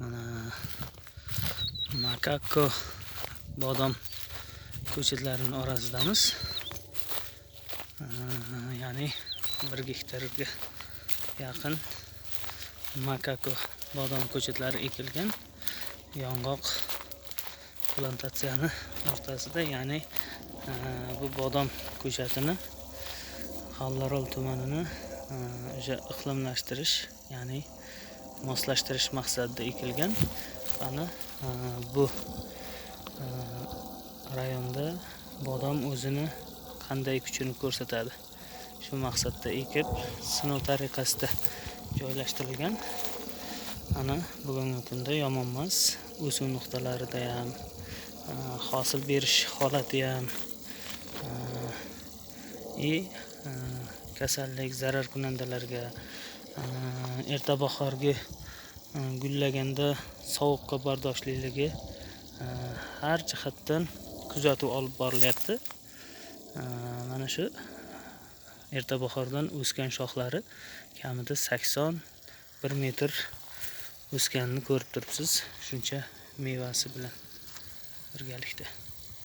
Mana makako bodom ko'chatlarining orasidamiz. Ya'ni 1 gektarga yaqin makako bodom ko'chatlari ekilgan. Yong'oq plantatsiyani o'rtasida, ya'ni bu bodom ko'chatini Xallarol tumanini o'sha iqlimlashtirish, ya'ni moslashtirish maqsadida ekilgan. Ana bu rayonda bodom o'zini qanday kuchini ko'rsatadi, shu maqsadda ekib, sinov tariqasida joylashtirilgan. Ana bugungi kunda yomon emas. O'suv nuqtalarida ham, hosil berish holati ham, kasallik, zarar kunandalarga, erta bahorgi gullaganda sovuqqa bardoshliligi har jihatdan kuzatuv olib borilyapti. Mana shu erta bahordan o'sgan shoxlari kamida 81 metr o'sganini ko'rib turibsiz. Shuncha mevasi bilan birgalikda.